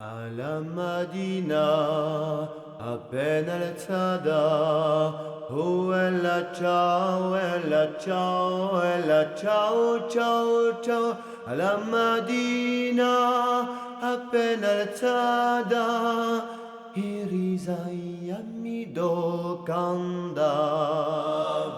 Alla Madina, appena alzata, ella ciao, ciao, ciao, alla Madina, appena alzata, i risai mi do canda.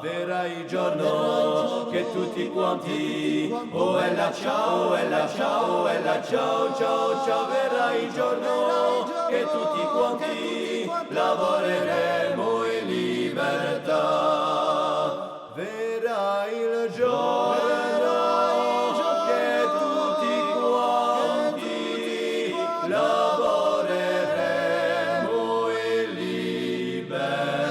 Verrà il giorno che tutti quanti, oh ella ciao, ella ciao, ella ciao, ciao, ciao, verrà il giorno che tutti quanti lavoreremo in libertà. Verrà il giorno che tutti quanti lavoreremo in libertà.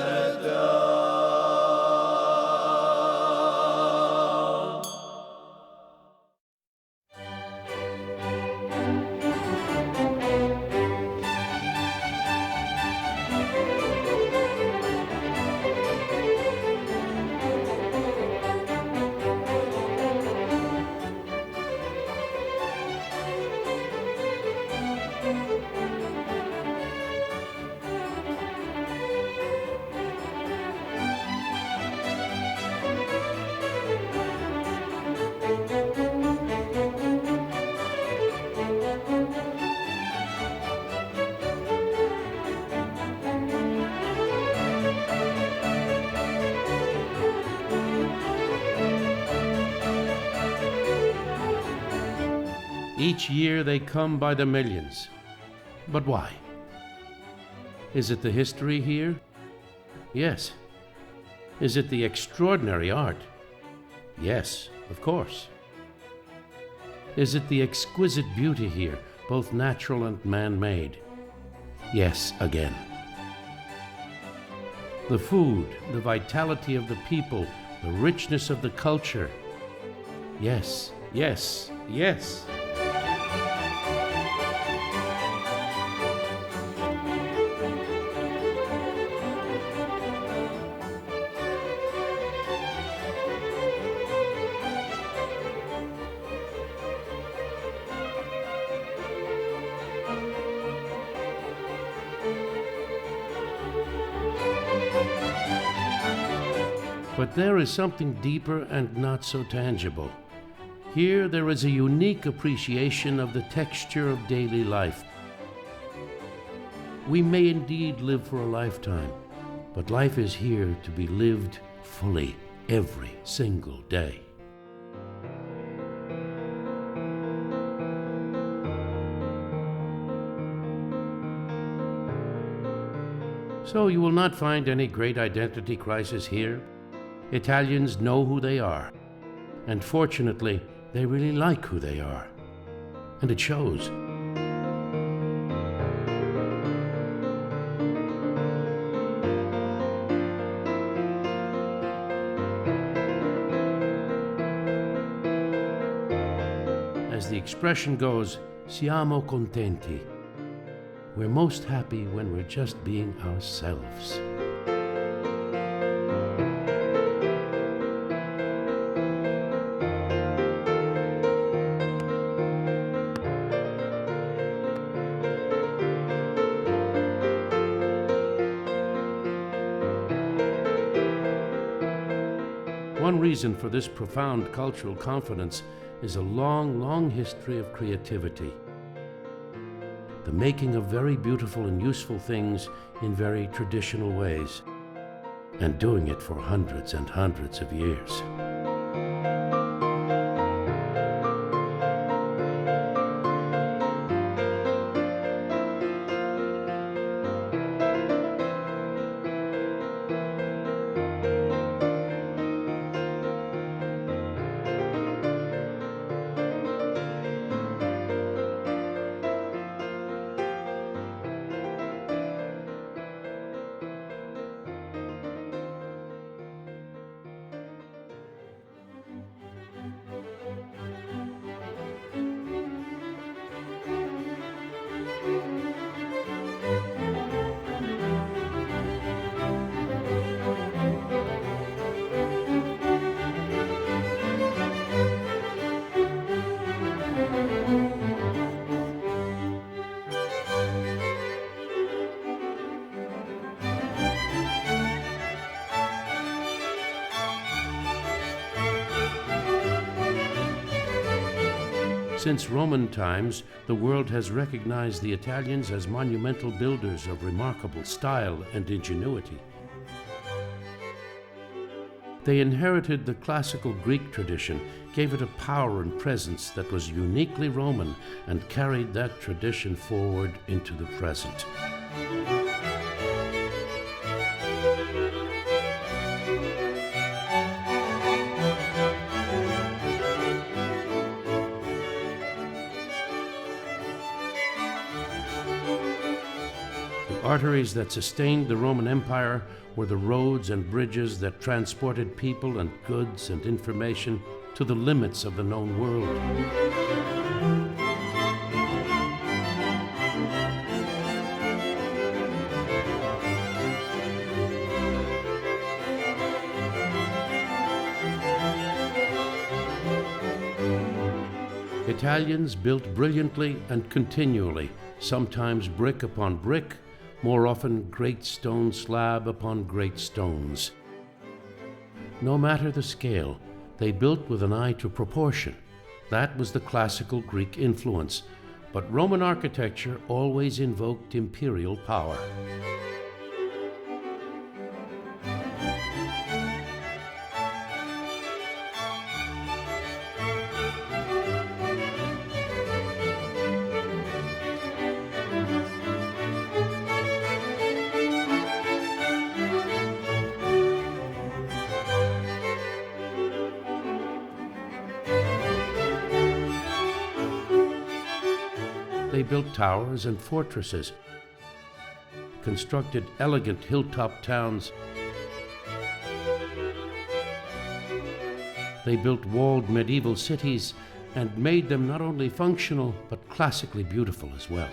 Each year they come by the millions. But why? Is it the history here? Yes. Is it the extraordinary art? Yes, of course. Is it the exquisite beauty here, both natural and man-made? Yes, again. The food, the vitality of the people, the richness of the culture. Yes, yes, yes. But there is something deeper and not so tangible. Here there is a unique appreciation of the texture of daily life. We may indeed live for a lifetime, but life is here to be lived fully every single day. So you will not find any great identity crisis here. Italians know who they are, and fortunately, they really like who they are, and it shows. As the expression goes, siamo contenti. We're most happy when we're just being ourselves. One reason for this profound cultural confidence is a long, long history of creativity. The making of very beautiful and useful things in very traditional ways, and doing it for hundreds and hundreds of years. Since Roman times, the world has recognized the Italians as monumental builders of remarkable style and ingenuity. They inherited the classical Greek tradition, gave it a power and presence that was uniquely Roman, and carried that tradition forward into the present. The arteries that sustained the Roman Empire were the roads and bridges that transported people and goods and information to the limits of the known world. Italians built brilliantly and continually, sometimes brick upon brick, more often great stone slab upon great stones. No matter the scale, they built with an eye to proportion. That was the classical Greek influence, but Roman architecture always invoked imperial power. They built towers and fortresses, constructed elegant hilltop towns. They built walled medieval cities and made them not only functional, but classically beautiful as well.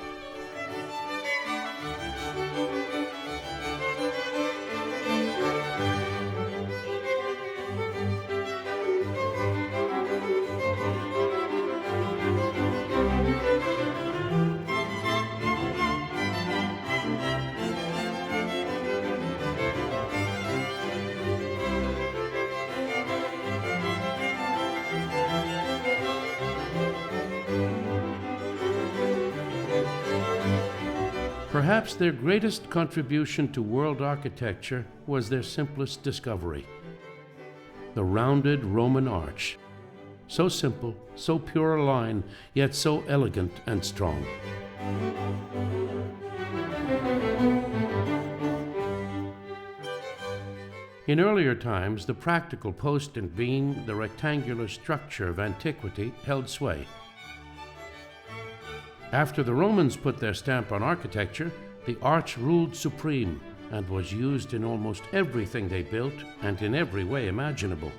Perhaps their greatest contribution to world architecture was their simplest discovery: the rounded Roman arch. So simple, so pure a line, yet so elegant and strong. In earlier times, the practical post and beam, the rectangular structure of antiquity, held sway. After the Romans put their stamp on architecture, the arch ruled supreme and was used in almost everything they built and in every way imaginable.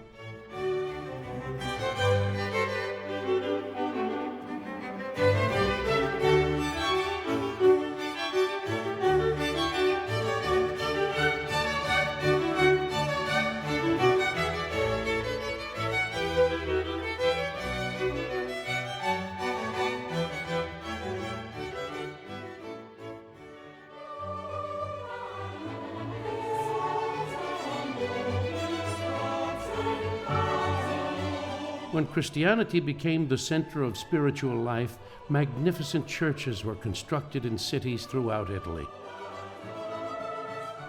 When Christianity became the center of spiritual life, magnificent churches were constructed in cities throughout Italy.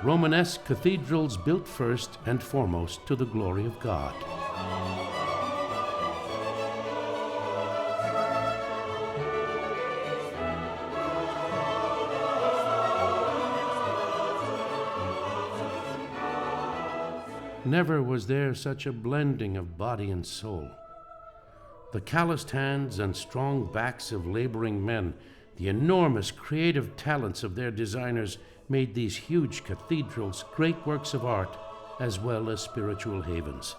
Romanesque cathedrals built first and foremost to the glory of God. Never was there such a blending of body and soul. The calloused hands and strong backs of laboring men, the enormous creative talents of their designers made these huge cathedrals great works of art as well as spiritual havens.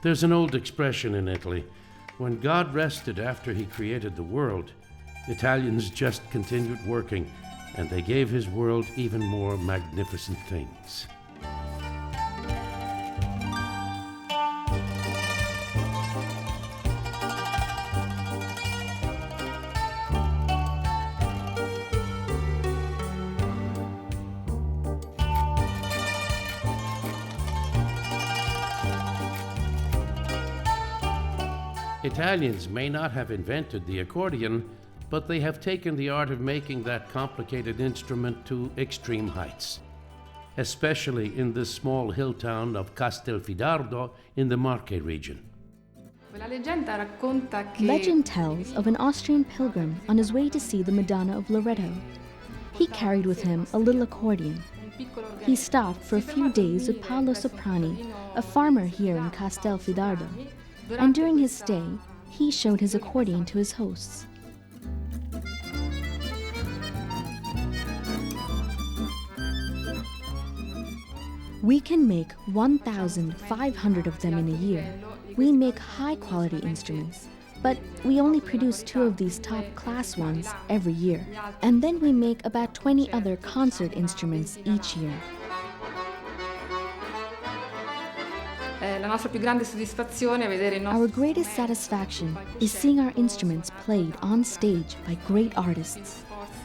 There's an old expression in Italy: when God rested after he created the world, Italians just continued working, and they gave his world even more magnificent things. Italians may not have invented the accordion, but they have taken the art of making that complicated instrument to extreme heights, especially in the small hill town of Castelfidardo in the Marche region. Legend tells of an Austrian pilgrim on his way to see the Madonna of Loreto. He carried with him a little accordion. He stopped for a few days with Paolo Soprani, a farmer here in Castelfidardo, and during his stay, he showed his accordion to his hosts. We can make 1,500 of them in a year. We make high-quality instruments, but we only produce 2 of these top-class ones every year. And then we make about 20 other concert instruments each year. Our greatest satisfaction is seeing our instruments played on stage by great artists.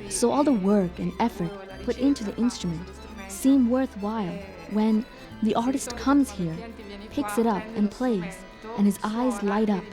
So all the work and effort put into the instrument seem worthwhile when the artist comes here, picks it up and plays, and his eyes light up.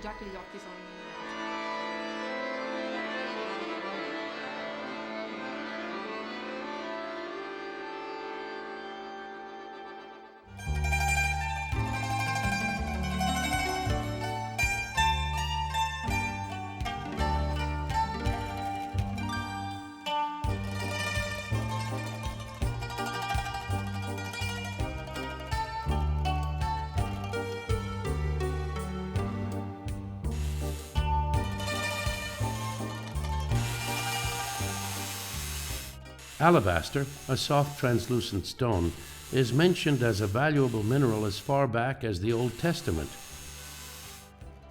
Alabaster, a soft translucent stone, is mentioned as a valuable mineral as far back as the Old Testament.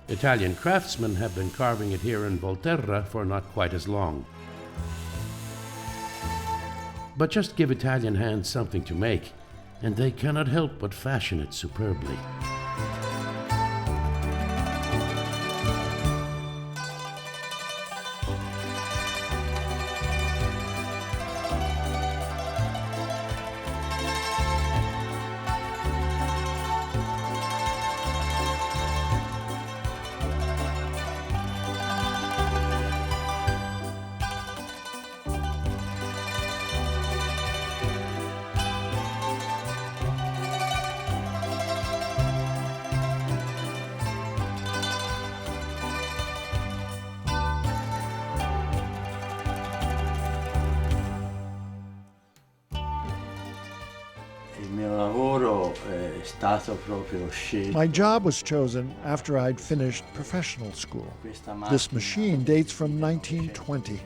Italian craftsmen have been carving it here in Volterra for not quite as long. But just give Italian hands something to make, and they cannot help but fashion it superbly. My job was chosen after I'd finished professional school. This machine dates from 1920.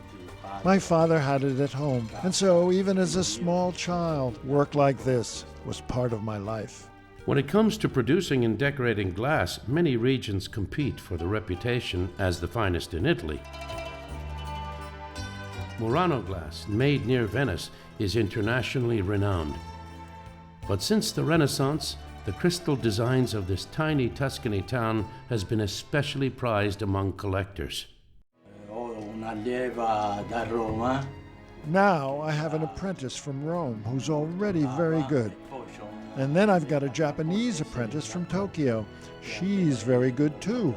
My father had it at home, and so even as a small child, work like this was part of my life. When it comes to producing and decorating glass, many regions compete for the reputation as the finest in Italy. Murano glass, made near Venice, is internationally renowned. But since the Renaissance, the crystal designs of this tiny Tuscany town has been especially prized among collectors. Now I have an apprentice from Rome who's already very good. And then I've got a Japanese apprentice from Tokyo. She's very good too.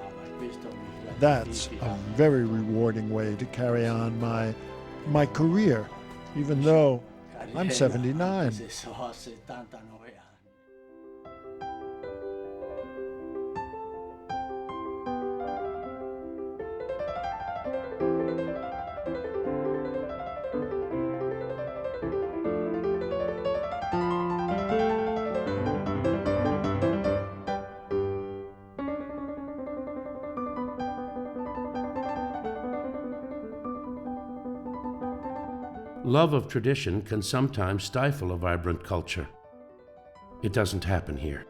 That's a very rewarding way to carry on my career, even though I'm 79. Love of tradition can sometimes stifle a vibrant culture. It doesn't happen here.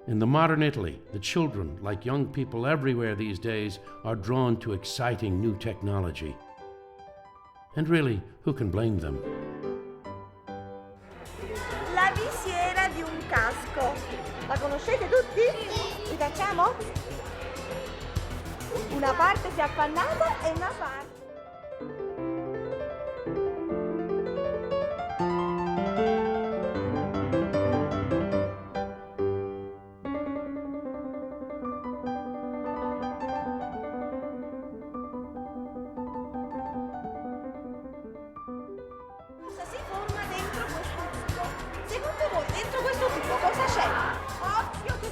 In the modern Italy, the children, like young people everywhere these days, are drawn to exciting new technology. And really, who can blame them? La visiera di un casco. La conoscete tutti? Vi facciamo? Una parte si è appannata e una parte.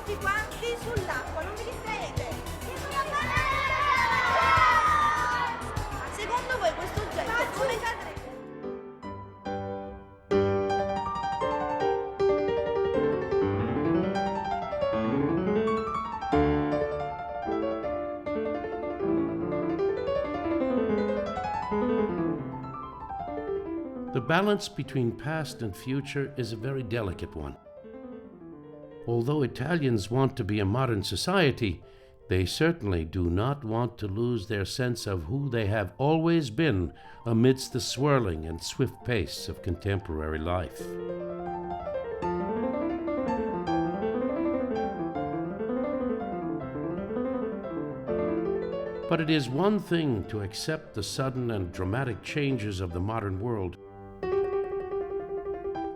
tutti quanti sull'acqua, non vi distraete. Secondo voi questo oggetto come cadrebbe? The balance between past and future is a very delicate one. Although Italians want to be a modern society, they certainly do not want to lose their sense of who they have always been amidst the swirling and swift pace of contemporary life. But it is one thing to accept the sudden and dramatic changes of the modern world.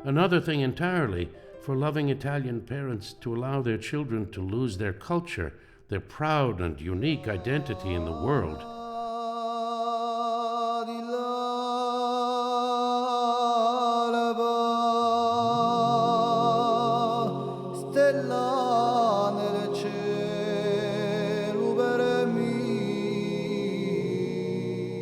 Another thing entirely for loving Italian parents to allow their children to lose their culture, their proud and unique identity in the world.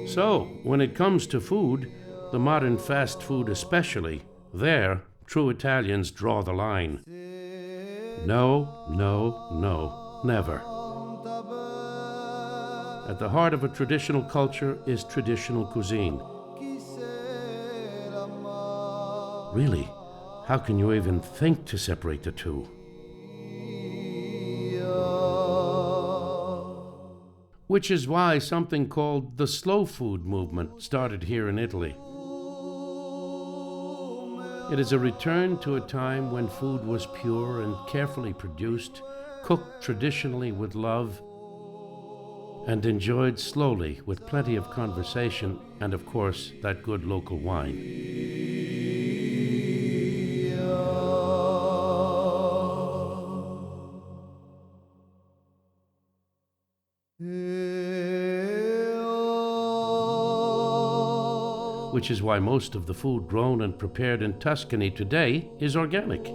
So, when it comes to food, the modern fast food especially, there, true Italians draw the line. No, no, no, never. At the heart of a traditional culture is traditional cuisine. Really, how can you even think to separate the two? Which is why something called the slow food movement started here in Italy. It is a return to a time when food was pure and carefully produced, cooked traditionally with love, and enjoyed slowly with plenty of conversation and, of course, that good local wine. Which is why most of the food grown and prepared in Tuscany today is organic.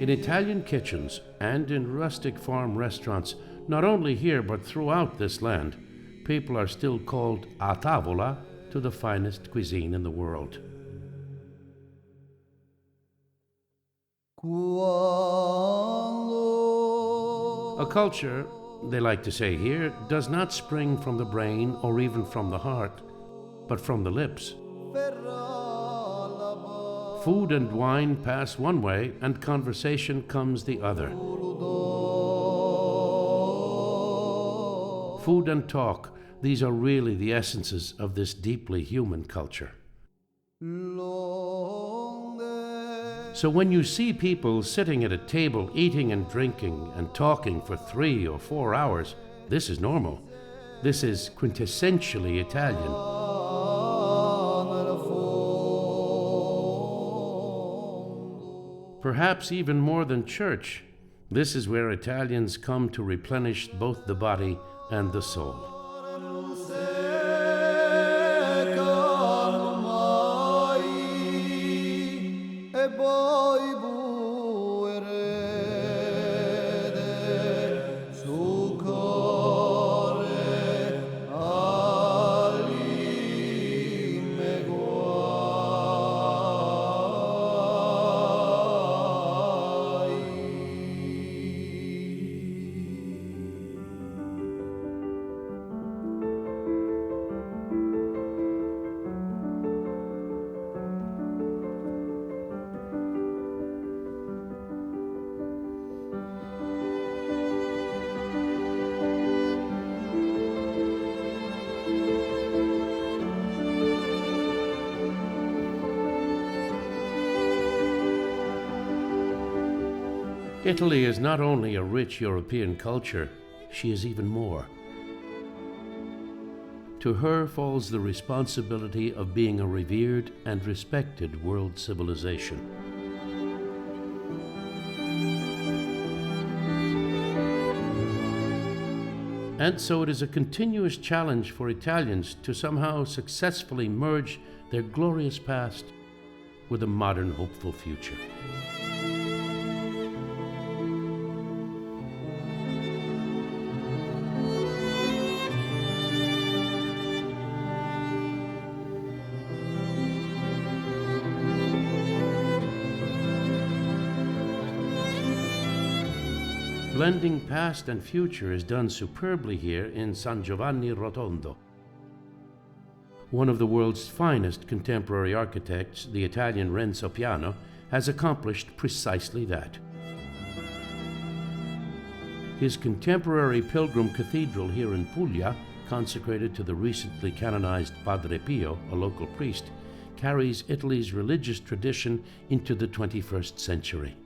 In Italian kitchens and in rustic farm restaurants, not only here but throughout this land, people are still called a tavola to the finest cuisine in the world. A culture, they like to say here, does not spring from the brain or even from the heart, but from the lips. Food and wine pass one way and conversation comes the other. Food and talk, these are really the essences of this deeply human culture. So when you see people sitting at a table eating and drinking and talking for 3 or 4 hours, this is normal. This is quintessentially Italian. Perhaps even more than church, this is where Italians come to replenish both the body and the soul. Italy is not only a rich European culture, she is even more. To her falls the responsibility of being a revered and respected world civilization. And so it is a continuous challenge for Italians to somehow successfully merge their glorious past with a modern, hopeful future. Blending past and future is done superbly here in San Giovanni Rotondo. One of the world's finest contemporary architects, the Italian Renzo Piano, has accomplished precisely that. His contemporary pilgrim cathedral here in Puglia, consecrated to the recently canonized Padre Pio, a local priest, carries Italy's religious tradition into the 21st century.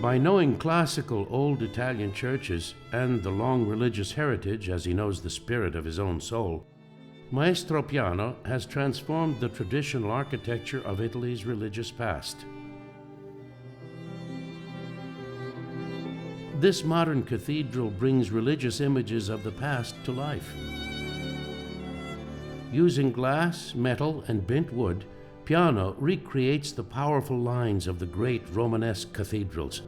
By knowing classical old Italian churches and the long religious heritage as he knows the spirit of his own soul, Maestro Piano has transformed the traditional architecture of Italy's religious past. This modern cathedral brings religious images of the past to life. Using glass, metal, and bent wood, Piano recreates the powerful lines of the great Romanesque cathedrals.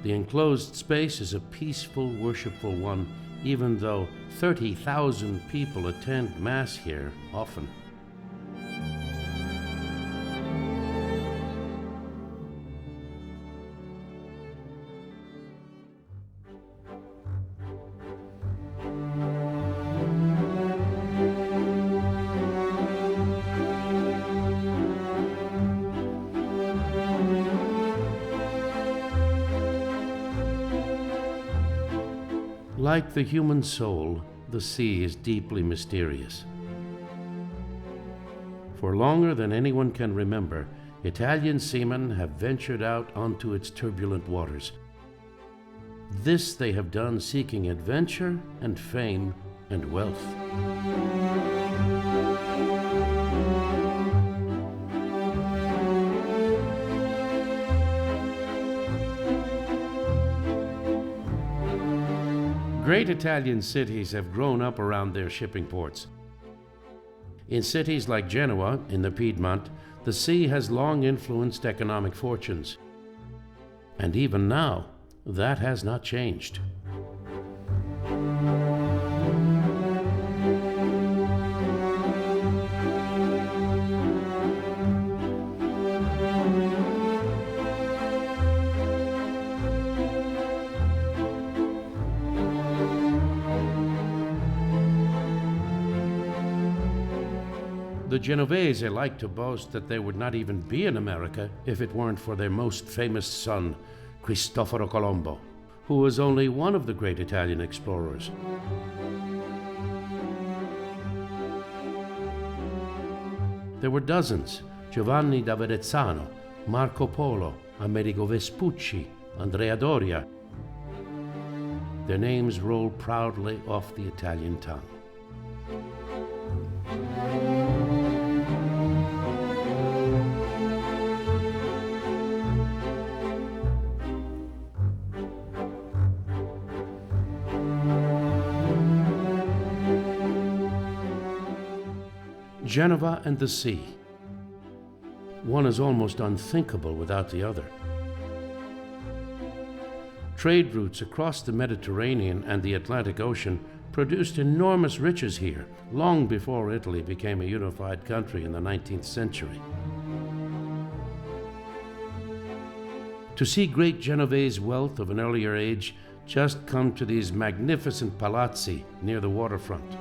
The enclosed space is a peaceful, worshipful one, even though 30,000 people attend Mass here often. Like the human soul, the sea is deeply mysterious. For longer than anyone can remember, Italian seamen have ventured out onto its turbulent waters. This they have done seeking adventure and fame and wealth. Great Italian cities have grown up around their shipping ports. In cities like Genoa, in the Piedmont, the sea has long influenced economic fortunes. And even now, that has not changed. The Genovese like to boast that they would not even be in America if it weren't for their most famous son, Cristoforo Colombo, who was only one of the great Italian explorers. There were dozens: Giovanni da Verrazzano, Marco Polo, Amerigo Vespucci, Andrea Doria. Their names roll proudly off the Italian tongue. Genova and the sea. One is almost unthinkable without the other. Trade routes across the Mediterranean and the Atlantic Ocean produced enormous riches here, long before Italy became a unified country in the 19th century. To see great Genovese wealth of an earlier age, just come to these magnificent palazzi near the waterfront.